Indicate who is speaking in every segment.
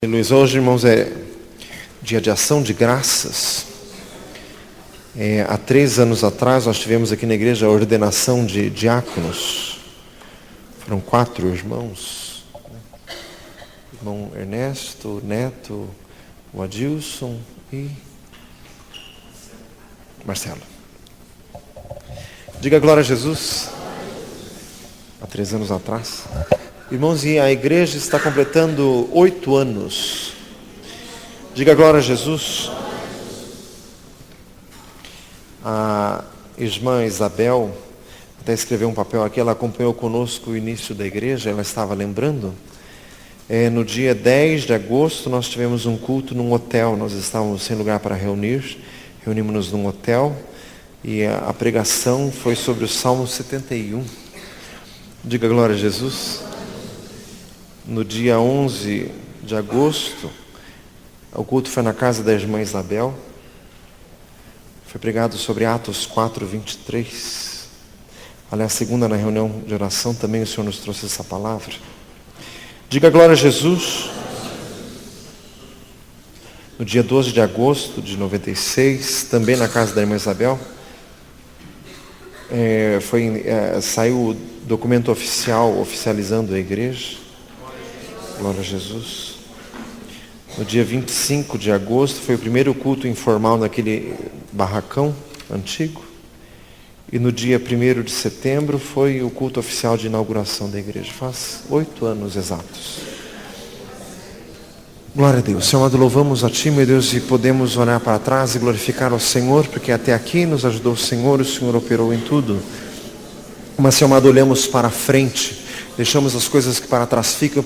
Speaker 1: Luiz, hoje, irmãos, é dia de ação de graças. Há 3 anos atrás, nós tivemos aqui na igreja a ordenação de diáconos. Foram 4 irmãos. Irmão Ernesto, Neto, o Adilson e Marcelo. Diga glória a Jesus. Há 3 anos atrás. Irmãos, e a igreja está completando 8 anos. Diga glória a Jesus. A irmã Isabel até escreveu um papel aqui, ela acompanhou conosco o início da igreja, ela estava lembrando. No dia 10 de agosto nós tivemos um culto num hotel, nós estávamos sem lugar para reunimos-nos num hotel, e a pregação foi sobre o Salmo 71. Diga glória a Jesus. No dia 11 de agosto, o culto foi na casa da irmã Isabel. Foi pregado sobre Atos 4:23. Aliás, segunda na reunião de oração também o Senhor nos trouxe essa palavra. Diga glória a Jesus. No dia 12 de agosto de 96, também na casa da irmã Isabel, saiu o documento oficial oficializando a igreja. Glória a Jesus. No dia 25 de agosto foi o primeiro culto informal naquele barracão antigo. E no dia 1º de setembro foi o culto oficial de inauguração da igreja. Faz 8 anos exatos. Glória a Deus. Senhor amado, louvamos a Ti, meu Deus, e podemos olhar para trás e glorificar ao Senhor, porque até aqui nos ajudou o Senhor operou em tudo. Mas, Senhor amado, olhamos para frente. Deixamos as coisas que para trás ficam,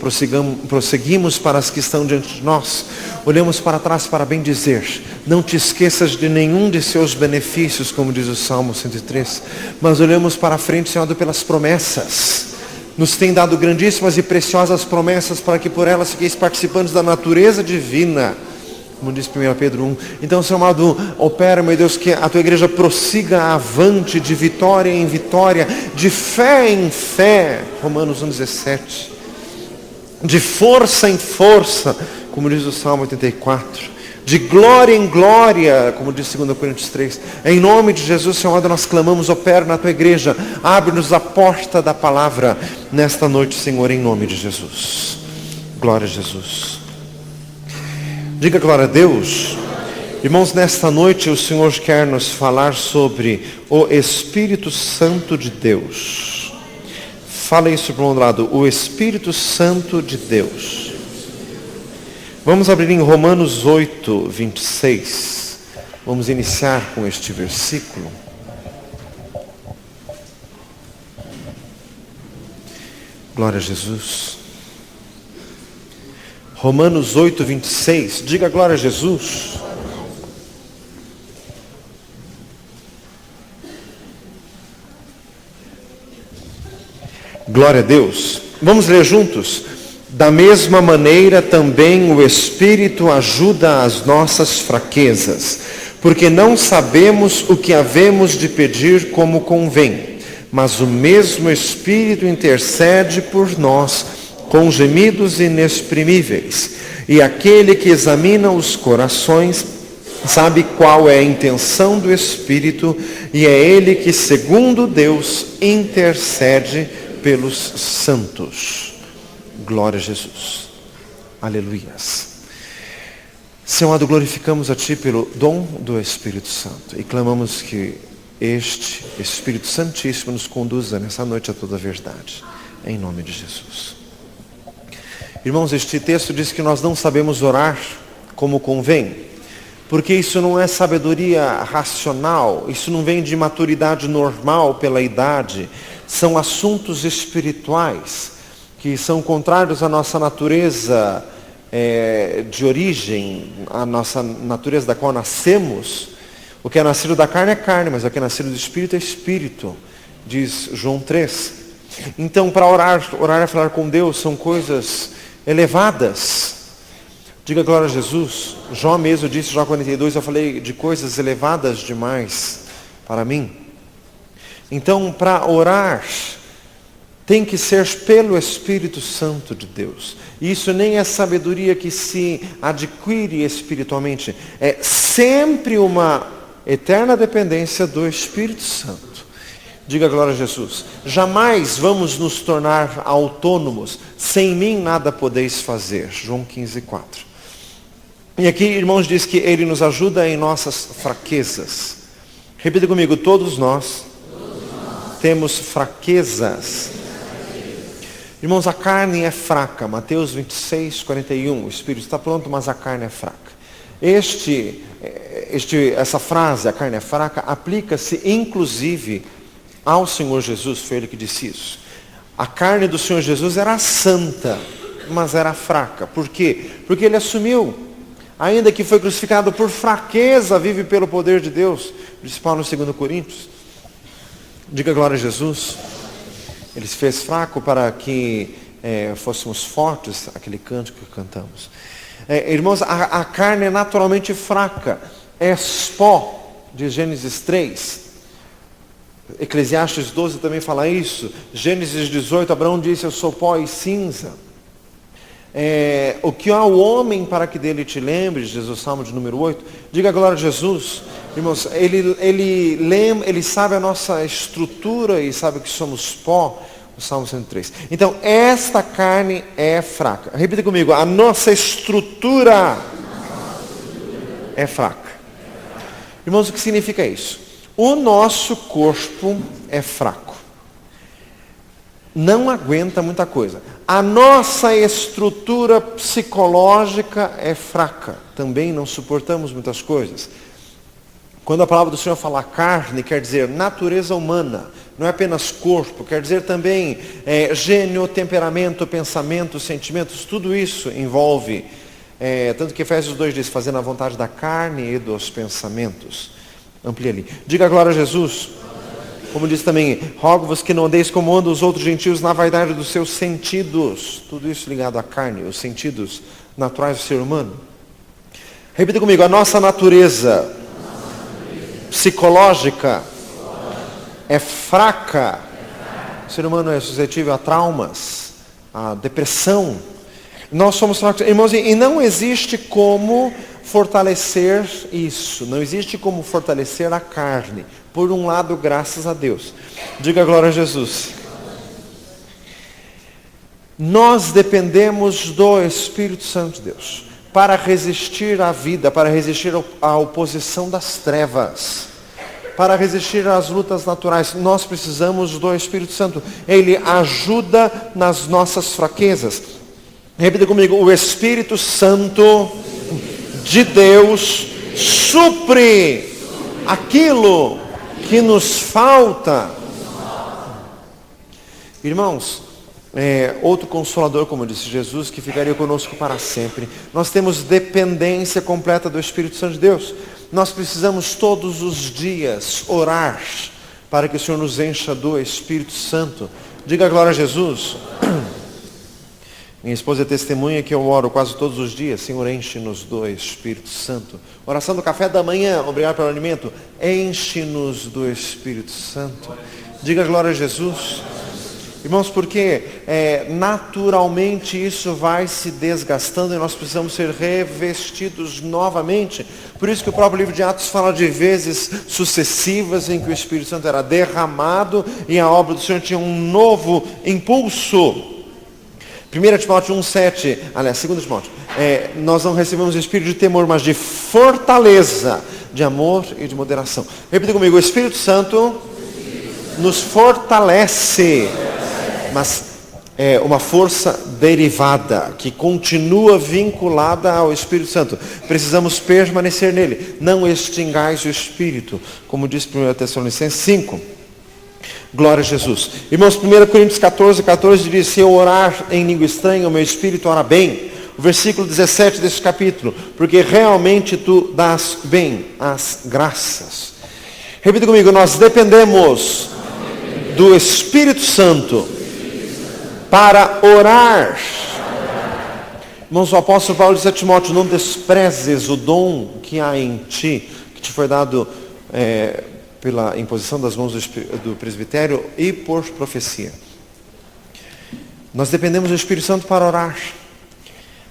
Speaker 1: prosseguimos para as que estão diante de nós. Olhamos para trás para bem dizer, não te esqueças de nenhum de seus benefícios, como diz o Salmo 103. Mas olhamos para frente, Senhor, pelas promessas. Nos tem dado grandíssimas e preciosas promessas para que por elas fiqueis participantes da natureza divina. Como diz 1 Pedro 1. Então, Senhor amado, opera, meu Deus, que a Tua igreja prossiga avante de vitória em vitória, de fé em fé, Romanos 1:17, de força em força, como diz o Salmo 84, de glória em glória, como diz 2 Coríntios 3. Em nome de Jesus, Senhor amado, nós clamamos, opera na Tua igreja, abre-nos a porta da palavra nesta noite, Senhor, em nome de Jesus. Glória a Jesus. Diga glória a Deus. Irmãos, nesta noite o Senhor quer nos falar sobre o Espírito Santo de Deus. Fala isso para um lado, o Espírito Santo de Deus. Vamos abrir em Romanos 8:26. Vamos iniciar com este versículo. Glória a Jesus. Romanos 8:26, diga glória a Jesus. Glória a Deus. Vamos ler juntos? Da mesma maneira também o Espírito ajuda as nossas fraquezas, porque não sabemos o que havemos de pedir como convém, mas o mesmo Espírito intercede por nós com gemidos inexprimíveis, e aquele que examina os corações sabe qual é a intenção do Espírito, e é Ele que, segundo Deus, intercede pelos santos. Glória a Jesus. Aleluias. Senhor amado, glorificamos a Ti pelo dom do Espírito Santo, e clamamos que este Espírito Santíssimo nos conduza nessa noite a toda a verdade, em nome de Jesus. Irmãos, este texto diz que nós não sabemos orar como convém, porque isso não é sabedoria racional, isso não vem de maturidade normal pela idade, são assuntos espirituais, que são contrários à nossa natureza de origem, à nossa natureza da qual nascemos. O que é nascido da carne é carne, mas o que é nascido do Espírito é Espírito, diz João 3. Então, para orar é falar com Deus, são coisas elevadas. Diga glória a Jesus. Jó mesmo disse, Jó 42, eu falei de coisas elevadas demais para mim. Então, para orar, tem que ser pelo Espírito Santo de Deus. Isso nem é sabedoria que se adquire espiritualmente. É sempre uma eterna dependência do Espírito Santo. Diga glória a Jesus. Jamais vamos nos tornar autônomos. Sem mim nada podeis fazer. João 15:4. E aqui, irmãos, diz que Ele nos ajuda em nossas fraquezas. Repita comigo, todos nós temos fraquezas. Irmãos, a carne é fraca. Mateus 26:41. O espírito está pronto, mas a carne é fraca. Essa frase, a carne é fraca, aplica-se inclusive ao Senhor Jesus. Foi Ele que disse isso. A carne do Senhor Jesus era santa, mas era fraca. Por quê? Porque Ele assumiu. Ainda que foi crucificado por fraqueza, vive pelo poder de Deus. Diz Paulo no 2 Coríntios. Diga glória a Jesus. Ele se fez fraco para que fôssemos fortes, aquele cântico que cantamos. Irmãos, a carne é naturalmente fraca. É pó, de Gênesis 3. Eclesiastes 12 também fala isso. Gênesis 18, Abraão disse, eu sou pó e cinza. O que há o homem para que dele te lembres, diz o Salmo de número 8. Diga glória a Jesus. Irmãos, ele sabe a nossa estrutura e sabe que somos pó, o Salmo 103. Então, esta carne é fraca. Repita comigo, a nossa estrutura é fraca. Irmãos, o que significa isso? O nosso corpo é fraco. Não aguenta muita coisa. A nossa estrutura psicológica é fraca. Também não suportamos muitas coisas. Quando a palavra do Senhor fala carne, quer dizer natureza humana. Não é apenas corpo, quer dizer também gênio, temperamento, pensamento, sentimentos. Tudo isso envolve. Tanto que Efésios 2 diz, fazendo a vontade da carne e dos pensamentos. Amplia ali. Diga glória a Jesus. Como diz também, rogo-vos que não andeis como andam os outros gentios na vaidade dos seus sentidos. Tudo isso ligado à carne, os sentidos naturais do ser humano. Repita comigo, a nossa natureza psicológica é fraca. O ser humano é suscetível a traumas, a depressão. Nós somos fracos. Irmãos, e não existe como fortalecer isso. Não existe como fortalecer a carne. Por um lado, graças a Deus. Diga glória a Jesus. Nós dependemos do Espírito Santo de Deus para resistir à vida, para resistir à oposição das trevas, para resistir às lutas naturais. Nós precisamos do Espírito Santo. Ele ajuda nas nossas fraquezas. Repita comigo, o Espírito Santo de Deus supre aquilo que nos falta. Irmãos, outro consolador, como disse Jesus, que ficaria conosco para sempre. Nós temos dependência completa do Espírito Santo de Deus. Nós precisamos todos os dias orar para que o Senhor nos encha do Espírito Santo. Diga glória a Jesus. Minha esposa é testemunha que eu oro quase todos os dias. Senhor, enche-nos do Espírito Santo. Oração do café da manhã, obrigado pelo alimento. Enche-nos do Espírito Santo. Diga glória a Jesus. Irmãos, porque naturalmente isso vai se desgastando e nós precisamos ser revestidos novamente. Por isso que o próprio livro de Atos fala de vezes sucessivas em que o Espírito Santo era derramado e a obra do Senhor tinha um novo impulso. 1 Timóteo 1,7, aliás, 2 Timóteo, nós não recebemos o espírito de temor, mas de fortaleza, de amor e de moderação. Repita comigo, o Espírito Santo nos fortalece, mas é uma força derivada, que continua vinculada ao Espírito Santo. Precisamos permanecer nele, não extingais o Espírito, como diz 1 Tessalonicenses 5. Glória a Jesus. Irmãos, 1 Coríntios 14 diz, se eu orar em língua estranha, o meu espírito ora bem. O versículo 17 desse capítulo, porque realmente tu dás bem as graças. Repita comigo, nós dependemos do Espírito Santo para orar. Irmãos, o apóstolo Paulo diz a Timóteo, não desprezes o dom que há em ti, que te foi dado pela imposição das mãos do presbitério e por profecia. Nós dependemos do Espírito Santo para orar.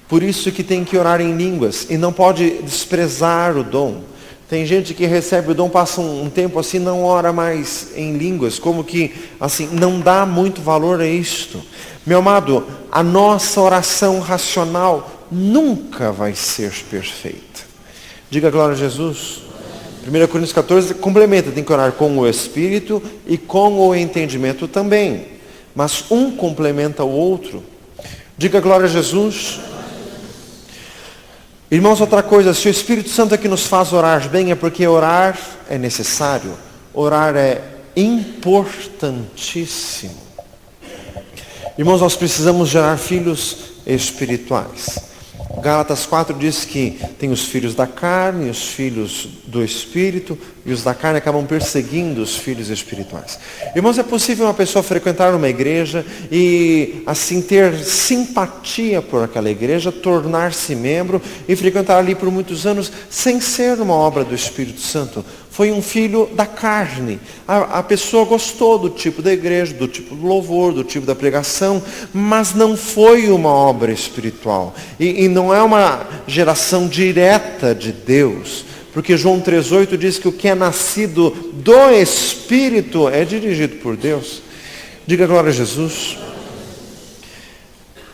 Speaker 1: Por isso que tem que orar em línguas. E não pode desprezar o dom. Tem gente que recebe o dom, passa um tempo assim, não ora mais em línguas. Como que, assim, não dá muito valor a isto. Meu amado, a nossa oração racional nunca vai ser perfeita. Diga glória a Jesus. 1 Coríntios 14 complementa, tem que orar com o Espírito e com o entendimento também. Mas um complementa o outro. Diga glória a Jesus. Irmãos, outra coisa, se o Espírito Santo é que nos faz orar bem, é porque orar é necessário. Orar é importantíssimo. Irmãos, nós precisamos gerar filhos espirituais. Gálatas 4 diz que tem os filhos da carne, os filhos do Espírito, e os da carne acabam perseguindo os filhos espirituais. Irmãos, é possível uma pessoa frequentar uma igreja e assim ter simpatia por aquela igreja, tornar-se membro e frequentar ali por muitos anos sem ser uma obra do Espírito Santo. Foi um filho da carne. A pessoa gostou do tipo da igreja, do tipo do louvor, do tipo da pregação, mas não foi uma obra espiritual. E não é uma geração direta de Deus. Porque João 3,8 diz que o que é nascido do Espírito é dirigido por Deus. Diga glória a Jesus.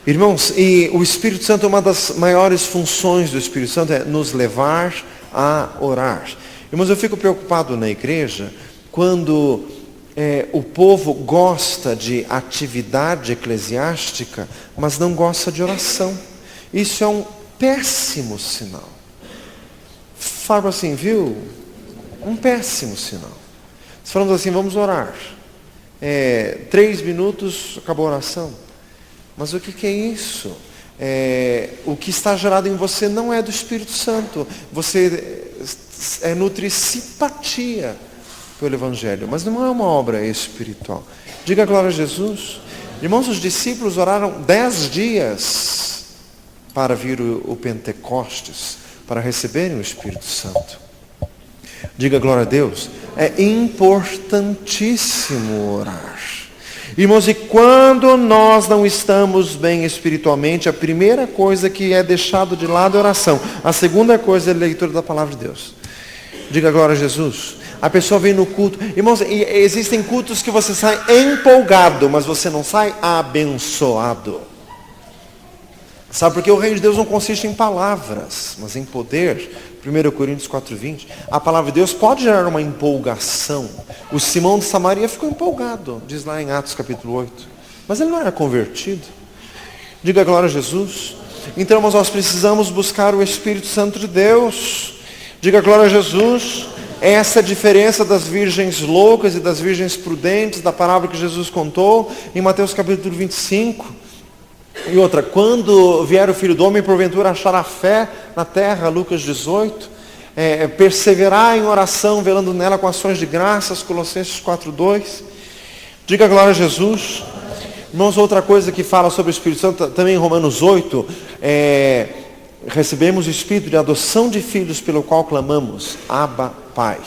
Speaker 1: Irmãos, e o Espírito Santo, uma das maiores funções do Espírito Santo é nos levar a orar. Irmãos, eu fico preocupado na igreja quando o povo gosta de atividade eclesiástica, mas não gosta de oração. Isso é um péssimo sinal. Falo assim, viu? Um péssimo sinal. Se falamos assim, vamos orar. 3 minutos, acabou a oração. Mas o que é isso? O que está gerado em você não é do Espírito Santo. Você nutre simpatia pelo Evangelho, mas não é uma obra espiritual. Diga glória a Jesus. Irmãos, os discípulos oraram 10 dias para vir o Pentecostes, para receberem o Espírito Santo. Diga glória a Deus. É importantíssimo orar. Irmãos, e quando nós não estamos bem espiritualmente, a primeira coisa que é deixado de lado é a oração. A segunda coisa é a leitura da palavra de Deus. Diga glória a Jesus. A pessoa vem no culto. Irmãos, existem cultos que você sai empolgado, mas você não sai abençoado. Sabe, porque o reino de Deus não consiste em palavras, mas em poder. 1 Coríntios 4,20. A palavra de Deus pode gerar uma empolgação. O Simão de Samaria ficou empolgado, diz lá em Atos capítulo 8. Mas ele não era convertido. Diga glória a Jesus. Então, irmãos, nós precisamos buscar o Espírito Santo de Deus. Diga glória a Jesus. Essa é a diferença das virgens loucas e das virgens prudentes, da parábola que Jesus contou em Mateus capítulo 25. E outra, quando vier o Filho do Homem, porventura achará fé na terra, Lucas 18, perseverar em oração, velando nela com ações de graças, Colossenses 4,2. Diga glória a Jesus. Irmãos, outra coisa que fala sobre o Espírito Santo, também em Romanos 8, recebemos o Espírito de adoção de filhos, pelo qual clamamos, Abba, Pai.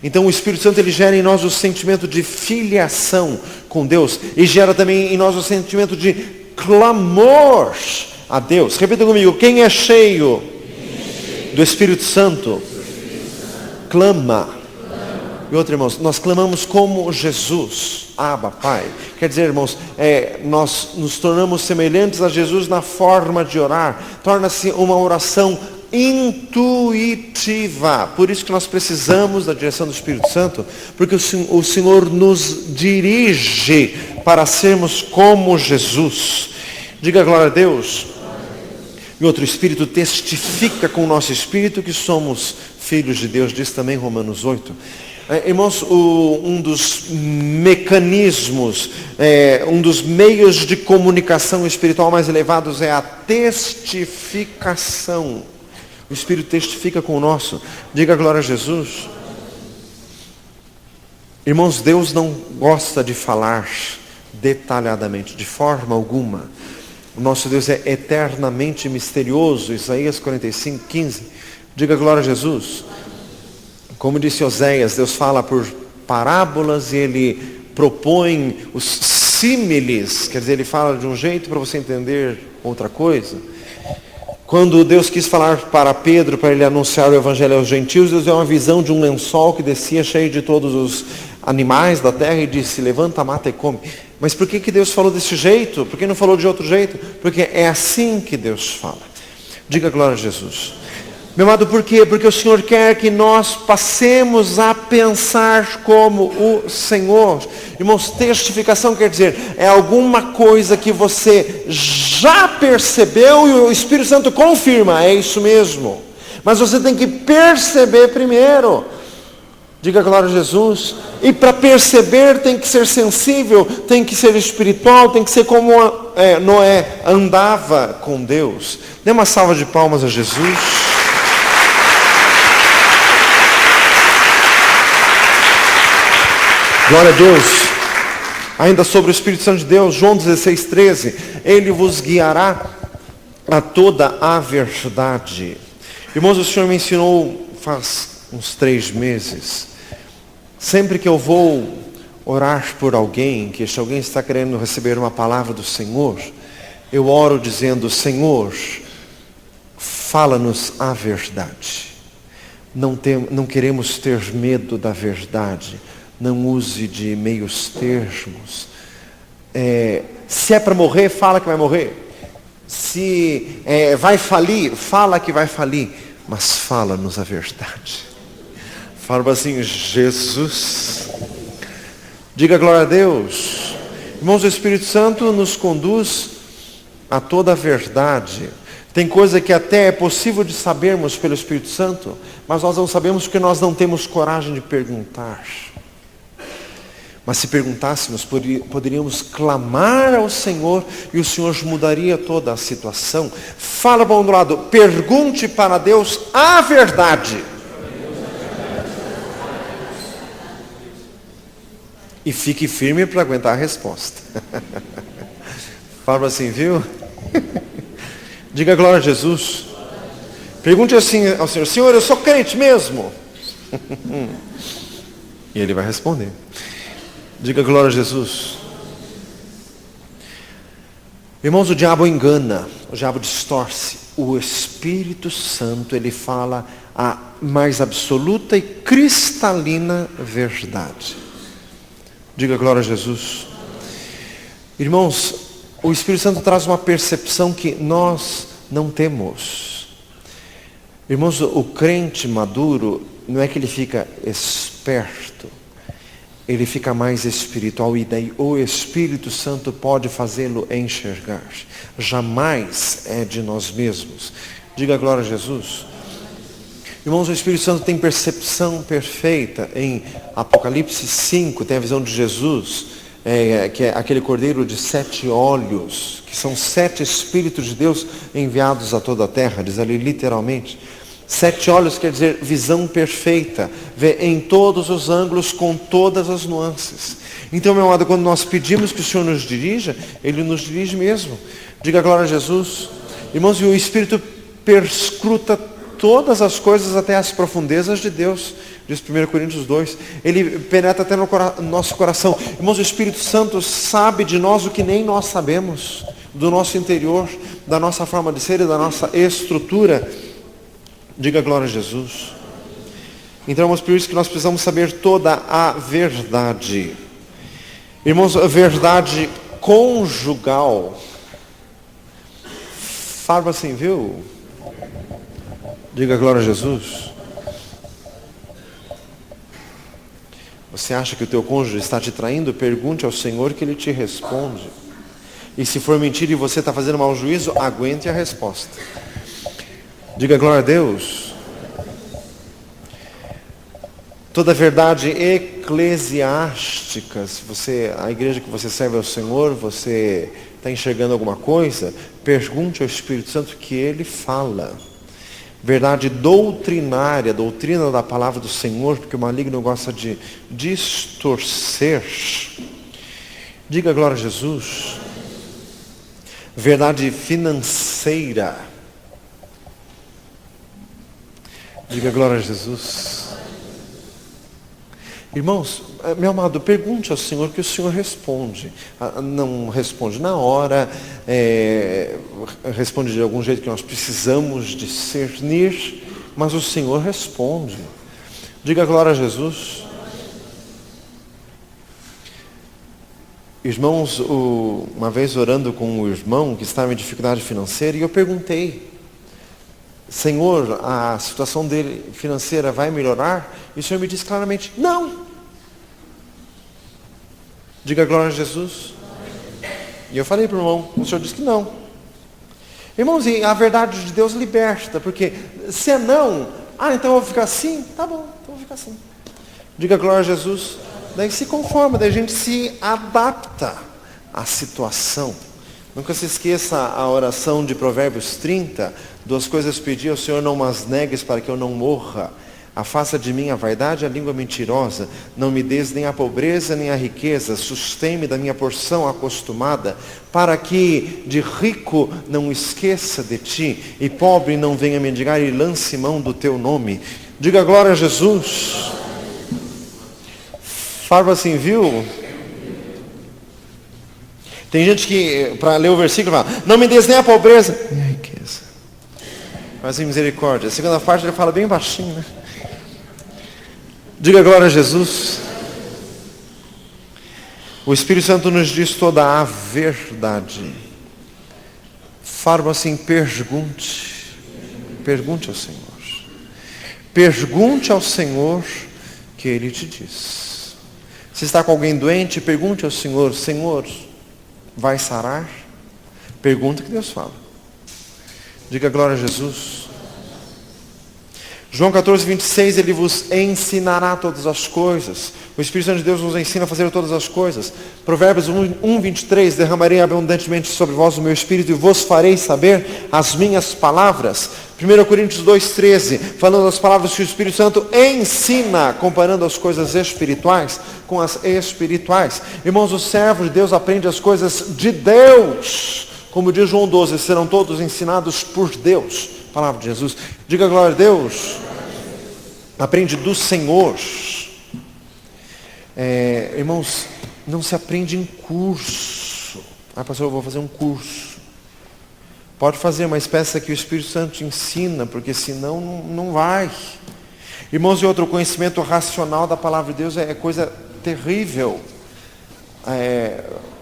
Speaker 1: Então o Espírito Santo, ele gera em nós o sentimento de filiação com Deus, e gera também em nós o sentimento de clamor a Deus. Repita comigo, quem é cheio do Espírito Santo, clama. E outro, irmãos, nós clamamos como Jesus, Abba, Pai. Quer dizer, irmãos, nós nos tornamos semelhantes a Jesus na forma de orar. Torna-se uma oração intuitiva. Por isso que nós precisamos da direção do Espírito Santo, porque o Senhor nos dirige para sermos como Jesus. Diga glória a Deus. E outro, Espírito testifica com o nosso Espírito que somos filhos de Deus, diz também Romanos 8. Irmãos, um dos mecanismos, um dos meios de comunicação espiritual mais elevados é a testificação. O Espírito testifica com o nosso. Diga glória a Jesus. Irmãos, Deus não gosta de falar detalhadamente, de forma alguma. O nosso Deus é eternamente misterioso. Isaías 45:15. Diga glória a Jesus. Como disse Oséias, Deus fala por parábolas e Ele propõe os símiles, quer dizer, ele fala de um jeito para você entender outra coisa. Quando Deus quis falar para Pedro, para ele anunciar o evangelho aos gentios, Deus deu uma visão de um lençol que descia cheio de todos os animais da terra e disse, levanta, mata e come. Mas por que Deus falou desse jeito? Por que não falou de outro jeito? Porque é assim que Deus fala. Diga glória a Jesus. Meu amado, por quê? Porque o Senhor quer que nós passemos a pensar como o Senhor. Irmãos, testificação quer dizer, é alguma coisa que você já percebeu e o Espírito Santo confirma, é isso mesmo. Mas você tem que perceber primeiro. Diga glória a Jesus. E para perceber tem que ser sensível, tem que ser espiritual, tem que ser como Noé andava com Deus. Dê uma salva de palmas a Jesus. Glória a Deus. Ainda sobre o Espírito Santo de Deus, João 16:13, ele vos guiará a toda a verdade. Irmãos, o Senhor me ensinou faz uns 3 meses, sempre que eu vou orar por alguém, que se alguém está querendo receber uma palavra do Senhor, eu oro dizendo, Senhor, fala-nos a verdade. Não queremos ter medo da verdade. Não use de meios termos. Se é para morrer, fala que vai morrer. Se vai falir, fala que vai falir. Mas fala-nos a verdade. Fala assim, Jesus. Diga glória a Deus. Irmãos, o Espírito Santo nos conduz a toda a verdade. Tem coisa que até é possível de sabermos pelo Espírito Santo, mas nós não sabemos porque nós não temos coragem de perguntar. Mas se perguntássemos, poderíamos clamar ao Senhor e o Senhor mudaria toda a situação. Fala para o outro lado, pergunte para Deus a verdade. E fique firme para aguentar a resposta. Fala assim, viu? Diga glória a Jesus. Pergunte assim ao Senhor, Senhor, eu sou crente mesmo? E Ele vai responder. Diga glória a Jesus. Irmãos, o diabo engana, o diabo distorce. O Espírito Santo, ele fala a mais absoluta e cristalina verdade. Diga glória a Jesus. Irmãos, o Espírito Santo traz uma percepção que nós não temos. Irmãos, o crente maduro, não é que ele fica esperto, ele fica mais espiritual e daí o Espírito Santo pode fazê-lo enxergar. Jamais é de nós mesmos. Diga glória a Jesus. Irmãos, o Espírito Santo tem percepção perfeita. Em Apocalipse 5 tem a visão de Jesus, que é aquele cordeiro de 7 olhos, que são 7 Espíritos de Deus enviados a toda a terra, diz ali literalmente. 7 olhos quer dizer visão perfeita, vê em todos os ângulos, com todas as nuances. Então, meu amado, quando nós pedimos que o Senhor nos dirija, Ele nos dirige mesmo. Diga glória a Jesus. Irmãos, e o Espírito perscruta todas as coisas até as profundezas de Deus, diz 1 Coríntios 2. Ele penetra até no nosso coração. Irmãos, o Espírito Santo sabe de nós o que nem nós sabemos, do nosso interior, da nossa forma de ser e da nossa estrutura. Diga glória a Jesus. Então, é por isso que nós precisamos saber toda a verdade. Irmãos, a verdade conjugal. Fala assim, viu? Diga glória a Jesus. Você acha que o teu cônjuge está te traindo? Pergunte ao Senhor que Ele te responde. E se for mentira e você está fazendo mau juízo, aguente a resposta. Diga glória a Deus. Toda a verdade eclesiástica, se a igreja que você serve ao Senhor, você está enxergando alguma coisa, pergunte ao Espírito Santo que Ele fala. Verdade doutrinária, doutrina da palavra do Senhor, porque o maligno gosta de distorcer. Diga glória a Jesus. Verdade financeira. Diga glória a Jesus. Irmãos, meu amado, pergunte ao Senhor que o Senhor responde. Não responde na hora, responde de algum jeito que nós precisamos discernir, mas o Senhor responde. Diga glória a Jesus. Irmãos, uma vez orando com um irmão que estava em dificuldade financeira, e eu perguntei: Senhor, a situação dele financeira vai melhorar? E o Senhor me disse claramente: não. Diga glória a Jesus. E eu falei para o irmão, o Senhor disse que não. Irmãos, e a verdade de Deus liberta, porque se é não, então eu vou ficar assim? Tá bom, então eu vou ficar assim. Diga glória a Jesus. Daí se conforma, daí a gente se adapta à situação. Nunca se esqueça a oração de Provérbios 30, 2 coisas pedi ao Senhor, não mas negues para que eu não morra. Afasta de mim a vaidade e a língua mentirosa, não me des nem a pobreza nem a riqueza, sustém-me da minha porção acostumada, para que de rico não esqueça de ti, e pobre não venha mendigar e lance mão do teu nome. Diga glória a Jesus. Fala assim, viu? Tem gente que, para ler o versículo, fala: não me des nem a pobreza nem a riqueza, mas em misericórdia. A segunda parte ele fala bem baixinho, né? Diga glória a Jesus. O Espírito Santo nos diz toda a verdade. Fala assim, pergunte ao Senhor. Pergunte ao Senhor que Ele te diz. Se está com alguém doente, pergunte ao Senhor: Senhor, vai sarar? Pergunta que Deus fala. Diga glória a Jesus. João 14, 26, Ele vos ensinará todas as coisas. O Espírito Santo de Deus nos ensina a fazer todas as coisas. Provérbios 1, 23, derramarei abundantemente sobre vós o meu Espírito e vos farei saber as minhas palavras. 1 Coríntios 2, 13, falando das palavras que o Espírito Santo ensina, comparando as coisas espirituais com as espirituais. Irmãos, o servo de Deus aprende as coisas de Deus. Como diz João 12, serão todos ensinados por Deus. Palavra de Jesus. Diga glória a Deus. Aprende do Senhor. Irmãos, não se aprende em curso. Pastor, eu vou fazer um curso. Pode fazer, mas peça que o Espírito Santo te ensina, porque senão não vai. Irmãos, e outro, conhecimento racional da palavra de Deus é coisa terrível.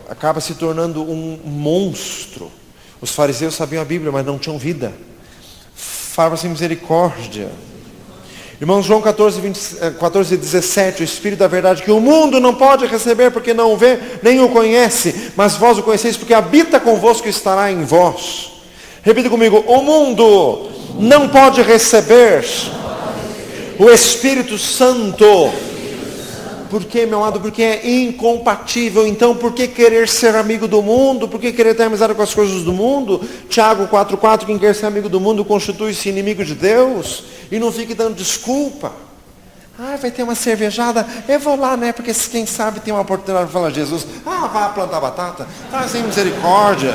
Speaker 1: Acaba se tornando um monstro. Os fariseus sabiam a Bíblia, mas não tinham vida. Fala sem misericórdia. Irmãos, João 14, 17, o Espírito da verdade que o mundo não pode receber porque não o vê, nem o conhece, mas vós o conheceis porque habita convosco e estará em vós. Repita comigo: o mundo não pode receber o Espírito Santo. Por quê, meu amado? Porque é incompatível. Então, por que querer ser amigo do mundo? Por que querer ter amizade com as coisas do mundo? Tiago 4,4, quem quer ser amigo do mundo constitui-se inimigo de Deus. E não fique dando desculpa. Vai ter uma cervejada, eu vou lá, né? Porque quem sabe tem uma oportunidade de falar de Jesus. Vai plantar batata. Sem misericórdia.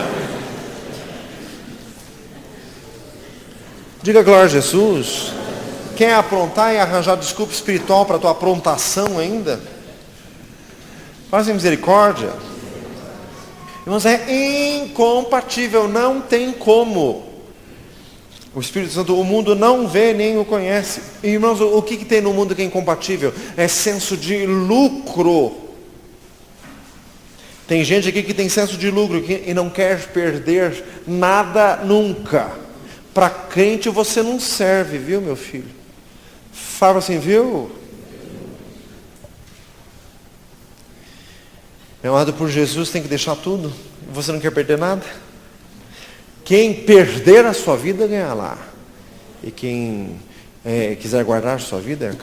Speaker 1: Diga glória a Jesus. Quer aprontar e arranjar desculpa espiritual para a tua aprontação ainda? Faz misericórdia. Irmãos, é incompatível, não tem como. O Espírito Santo, o mundo não vê nem o conhece. E, irmãos, o que tem no mundo que é incompatível? É senso de lucro. Tem gente aqui que tem senso de lucro e não quer perder nada nunca. Para crente você não serve, viu, meu filho? Fala assim, viu? Meu amado, por Jesus tem que deixar tudo. Você não quer perder nada? Quem perder a sua vida, ganha lá. E quem quiser guardar a sua vida,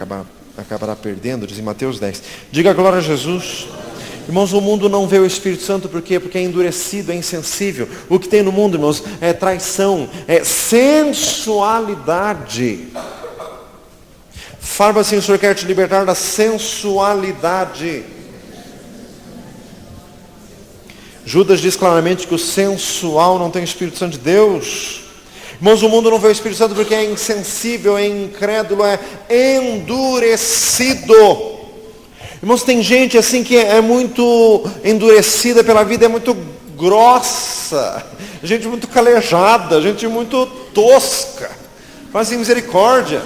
Speaker 1: acabará perdendo, diz em Mateus 10. Diga glória a Jesus. Irmãos, o mundo não vê o Espírito Santo, por quê? Porque é endurecido, é insensível. O que tem no mundo, irmãos, é traição, é sensualidade. Fala assim, o Senhor quer te libertar da sensualidade. Judas diz claramente que o sensual não tem o Espírito Santo de Deus. Irmãos, o mundo não vê o Espírito Santo porque é insensível, é incrédulo, é endurecido. Irmãos, tem gente assim que é muito endurecida pela vida, é muito grossa, gente muito calejada, gente muito tosca. Faz misericórdia.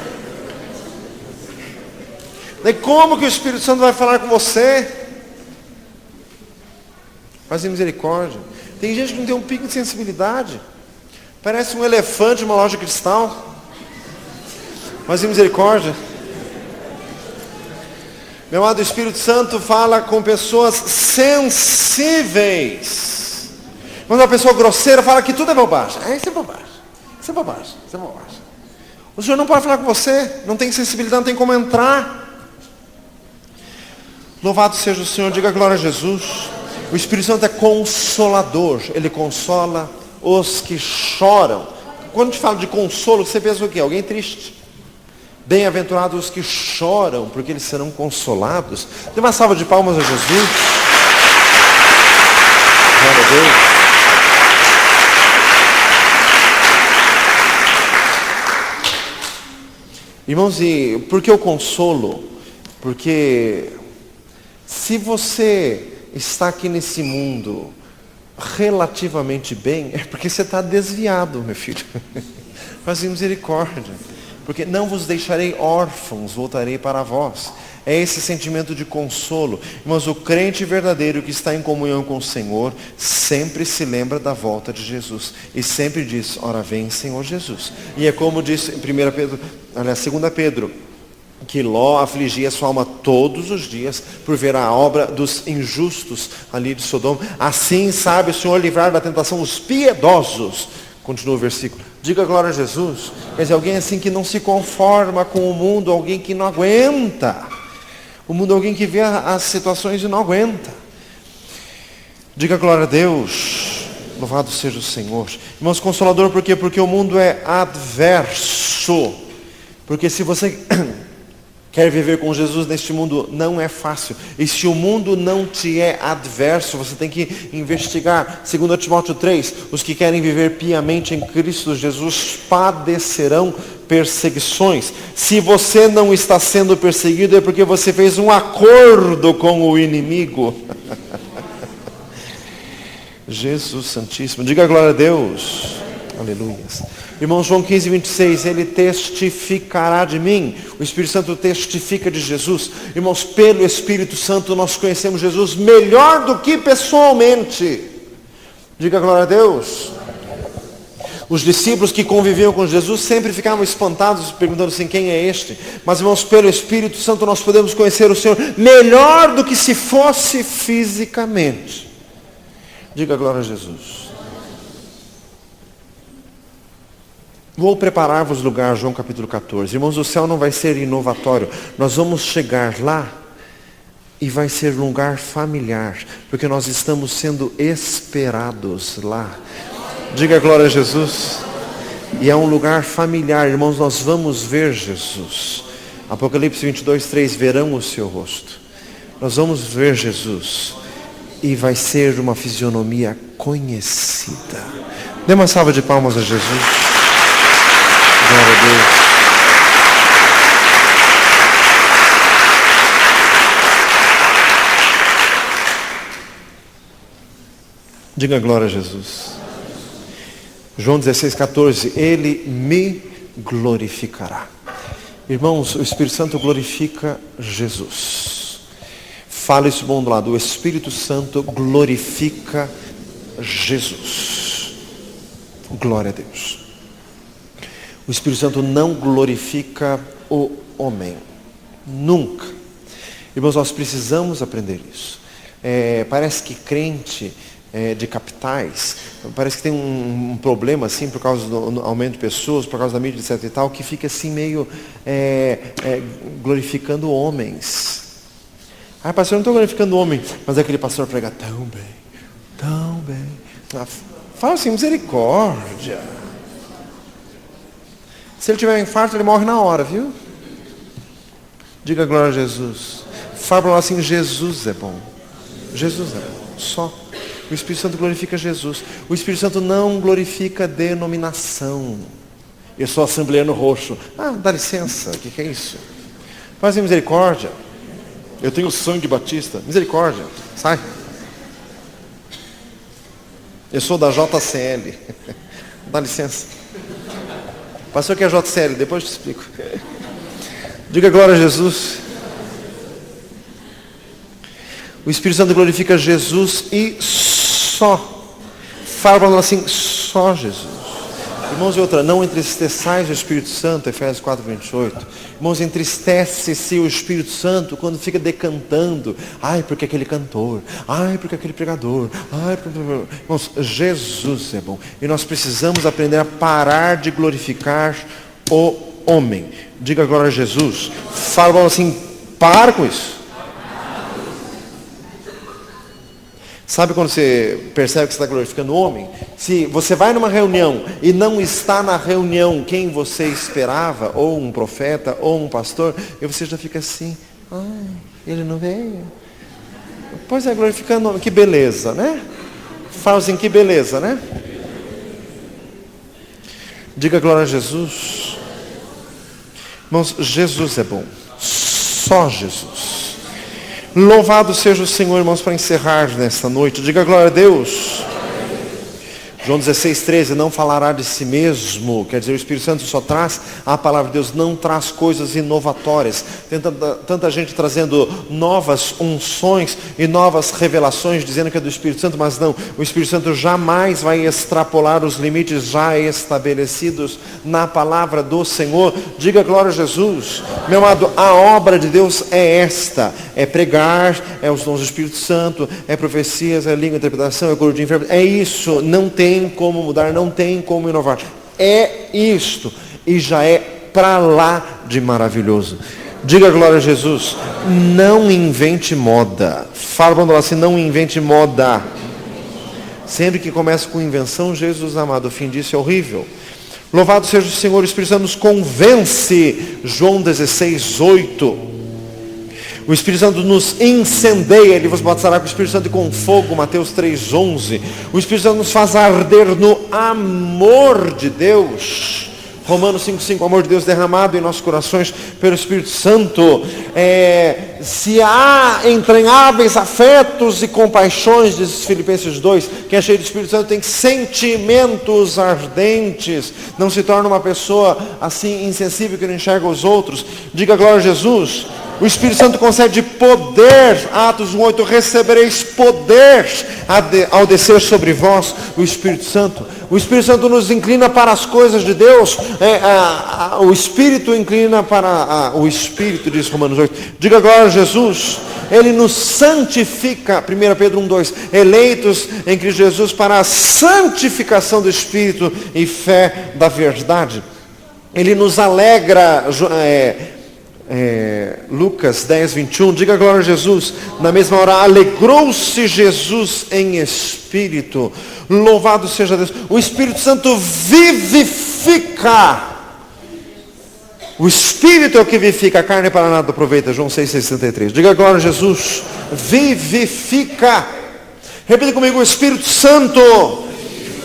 Speaker 1: Daí como que o Espírito Santo vai falar com você? Faz misericórdia. Tem gente que não tem um pico de sensibilidade. Parece um elefante numa loja de cristal. Faz misericórdia. Meu amado, o Espírito Santo fala com pessoas sensíveis. Quando uma pessoa grosseira fala que tudo é bobagem. Isso é bobagem. Isso é bobagem. Isso é bobagem. O Senhor não pode falar com você. Não tem sensibilidade, não tem como entrar. Louvado seja o Senhor. Diga glória a Jesus. O Espírito Santo é consolador. Ele consola os que choram. Quando te falo de consolo, você pensa o quê? Alguém triste. Bem-aventurados os que choram, porque eles serão consolados. Dê uma salva de palmas a Jesus. Glória a Deus. Irmãos, e por que o consolo? Porque se você está aqui nesse mundo relativamente bem, é porque você está desviado, meu filho. Faz misericórdia. Porque não vos deixarei órfãos, voltarei para vós. É esse sentimento de consolo. Mas o crente verdadeiro que está em comunhão com o Senhor, sempre se lembra da volta de Jesus. E sempre diz, ora vem Senhor Jesus. E é como disse em 2 Pedro, que Ló afligia sua alma todos os dias por ver a obra dos injustos ali de Sodoma. Assim sabe o Senhor livrar da tentação os piedosos. Continua o versículo. Diga glória a Jesus. Quer dizer, alguém assim que não se conforma com o mundo, alguém que não aguenta. O mundo é alguém que vê as situações e não aguenta. Diga glória a Deus. Louvado seja o Senhor. Irmãos, consolador, por quê? Porque o mundo é adverso. Porque se você quer viver com Jesus neste mundo, não é fácil. E se o mundo não te é adverso, você tem que investigar. 2 Timóteo 3, os que querem viver piamente em Cristo Jesus padecerão perseguições. Se você não está sendo perseguido, é porque você fez um acordo com o inimigo. Jesus Santíssimo. Diga glória a Deus. Aleluia. Irmão, João 15, 26, ele testificará de mim. O Espírito Santo testifica de Jesus. Irmãos, pelo Espírito Santo nós conhecemos Jesus melhor do que pessoalmente. Diga glória a Deus. Os discípulos que conviviam com Jesus sempre ficavam espantados, perguntando assim, quem é este? Mas, irmãos, pelo Espírito Santo nós podemos conhecer o Senhor melhor do que se fosse fisicamente. Diga glória a Jesus. Vou preparar-vos lugar, João capítulo 14. Irmãos, o céu não vai ser inovatório. Nós vamos chegar lá e vai ser um lugar familiar, porque nós estamos sendo esperados lá. Diga glória a Jesus. E é um lugar familiar, irmãos, nós vamos ver Jesus. Apocalipse 22, 3, verão o seu rosto. Nós vamos ver Jesus. E vai ser uma fisionomia conhecida. Dê uma salva de palmas a Jesus. Glória a Deus. Diga glória a Jesus. João 16, 14. Ele me glorificará. Irmãos, o Espírito Santo glorifica Jesus. Fala isso bom do lado. O Espírito Santo glorifica Jesus. Glória a Deus. O Espírito Santo não glorifica o homem. Nunca. Irmãos, nós precisamos aprender isso. Parece que crente de capitais, parece que tem um problema assim, por causa do aumento de pessoas, por causa da mídia, etc e tal, que fica assim meio glorificando homens. Ah, pastor, eu não estou glorificando o homem, mas aquele pastor prega tão bem, tão bem. Fala assim, misericórdia. Se ele tiver um infarto, ele morre na hora, viu? Diga glória a Jesus. Fala assim, Jesus é bom. Jesus é bom, só. O Espírito Santo glorifica Jesus. O Espírito Santo não glorifica denominação. Eu sou assembleano roxo. Ah, dá licença, o que é isso? Faz misericórdia. Eu tenho sangue batista. Misericórdia, sai. Eu sou da JCL. Dá licença. Pastor, que é JCL? Depois eu te explico. Diga glória a Jesus. O Espírito Santo glorifica Jesus e só. Fala para nós assim, só Jesus. Irmãos, e outra, não entristeçais o Espírito Santo, Efésios 4:28. Irmãos, entristece-se o Espírito Santo quando fica decantando. Ai, porque aquele cantor. Ai, porque aquele pregador. Ai, porque... Irmãos, Jesus é bom. E nós precisamos aprender a parar de glorificar o homem. Diga glória a Jesus. Fala assim, para com isso. Sabe quando você percebe que você está glorificando o homem? Se você vai numa reunião e não está na reunião quem você esperava, ou um profeta, ou um pastor, e você já fica assim, ai, ele não veio. Pois é, glorificando o homem, que beleza, né? Fala assim, que beleza, né? Diga glória a Jesus. Irmãos, Jesus é bom. Só Jesus. Louvado seja o Senhor, irmãos, para encerrar nesta noite. Diga glória a Deus. João 16:13, não falará de si mesmo. Quer dizer, o Espírito Santo só traz a palavra de Deus, não traz coisas inovatórias. Tem tanta gente trazendo novas unções e novas revelações, dizendo que é do Espírito Santo, mas não. O Espírito Santo jamais vai extrapolar os limites já estabelecidos na palavra do Senhor. Diga glória a Jesus. Meu amado, a obra de Deus é esta. É pregar, é os dons do Espírito Santo, é profecias, é língua, interpretação, é cura de enfermos. É isso, não tem como mudar, não tem como inovar. É isto, e já é para lá de maravilhoso. Diga glória a Jesus. Não invente moda. Fala para assim, não invente moda. Sempre que começa com invenção, Jesus amado, o fim disso é horrível. Louvado seja o Senhor, o Espírito Santo nos convence. João 16:8. O Espírito Santo nos incendeia, Ele vos batizará com o Espírito Santo e com fogo, Mateus 3:11. O Espírito Santo nos faz arder no amor de Deus. Romanos 5:5, o amor de Deus derramado em nossos corações pelo Espírito Santo. Se há entranháveis afetos e compaixões, diz Filipenses 2, quem é cheio do Espírito Santo tem sentimentos ardentes, não se torna uma pessoa assim insensível que não enxerga os outros. Diga glória a Jesus. O Espírito Santo concede poder, Atos 1:8, recebereis poder ao descer sobre vós o Espírito Santo. O Espírito Santo nos inclina para as coisas de Deus. O Espírito inclina para o Espírito, diz Romanos 8. Diga glória a Jesus. Ele nos santifica, 1 Pedro 1:2, eleitos em Cristo Jesus para a santificação do Espírito e fé da verdade. Ele nos alegra, Lucas 10:21, diga glória a Jesus. Na mesma hora alegrou-se Jesus em espírito. Louvado seja Deus. O Espírito Santo vivifica. O Espírito é o que vivifica, a carne para nada aproveita. João 6:63. Diga glória a Jesus. Vivifica. Repita comigo, o Espírito Santo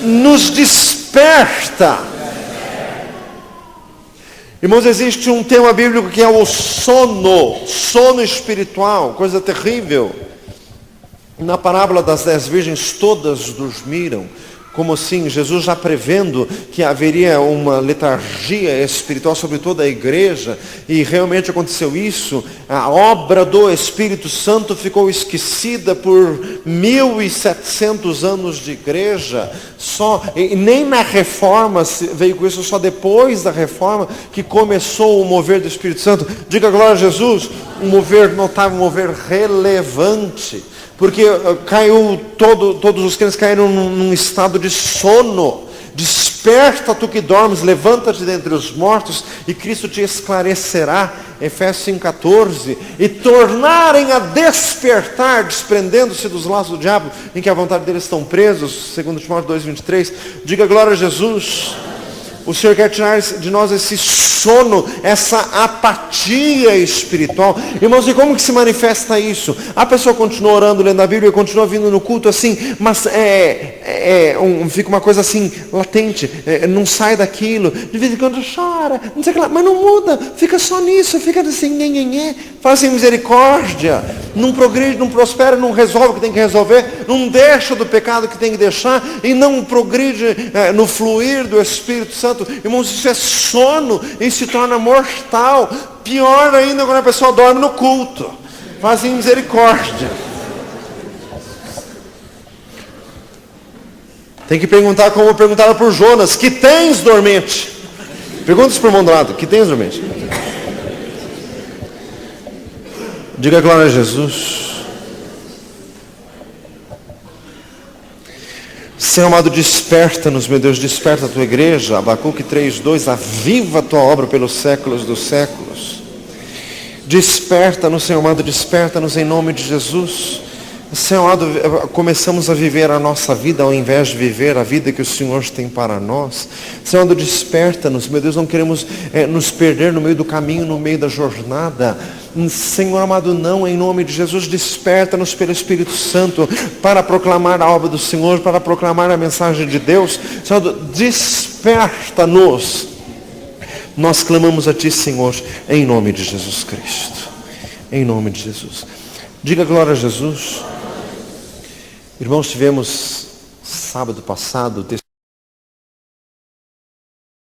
Speaker 1: nos desperta. Irmãos, existe um tema bíblico que é o sono espiritual, coisa terrível. Na parábola das 10 virgens, todas dormiram. Como assim? Jesus já prevendo que haveria uma letargia espiritual sobre toda a igreja, e realmente aconteceu isso. A obra do Espírito Santo ficou esquecida por 1700 anos de igreja. E nem na reforma veio com isso, só depois da reforma que começou o mover do Espírito Santo. Diga glória a Jesus. Um mover notável, um mover relevante. Porque todos os crentes caíram num estado de sono. Desperta tu que dormes, levanta-te dentre os mortos e Cristo te esclarecerá. Efésios 5:14. E tornarem a despertar, desprendendo-se dos laços do diabo, em que a vontade deles estão presos. 2 Timóteo 2:23. Diga glória a Jesus. O Senhor quer tirar de nós esse sono, essa apatia espiritual. Irmãos, e como que se manifesta isso? A pessoa continua orando, lendo a Bíblia, continua vindo no culto assim, mas fica uma coisa assim, latente, não sai daquilo, de vez em quando chora, não sei o que lá, mas não muda, fica só nisso, fica assim, faz assim, misericórdia, não progride, não prospera, não resolve o que tem que resolver, não deixa do pecado que tem que deixar, e não progride no fluir do Espírito Santo. Irmãos, isso é sono, e se torna mortal. Pior ainda quando a pessoa dorme no culto. Fazem misericórdia. Tem que perguntar como perguntaram por Jonas: que tens, dormente? Pergunta isso para o irmão do lado: que tens, dormente? Diga glória a Jesus. Senhor amado, desperta-nos, meu Deus, desperta a tua igreja. Abacuque 3:2, aviva a tua obra pelos séculos dos séculos. Desperta-nos, Senhor amado, desperta-nos em nome de Jesus. Senhor amado, começamos a viver a nossa vida ao invés de viver a vida que o Senhor tem para nós. Senhor amado, desperta-nos, meu Deus, não queremos nos perder no meio do caminho, no meio da jornada. Senhor amado, não, em nome de Jesus, desperta-nos pelo Espírito Santo para proclamar a obra do Senhor, para proclamar a mensagem de Deus. Senhor amado, desperta-nos. Nós clamamos a Ti, Senhor, em nome de Jesus Cristo. Em nome de Jesus. Diga glória a Jesus. Irmãos, tivemos sábado passado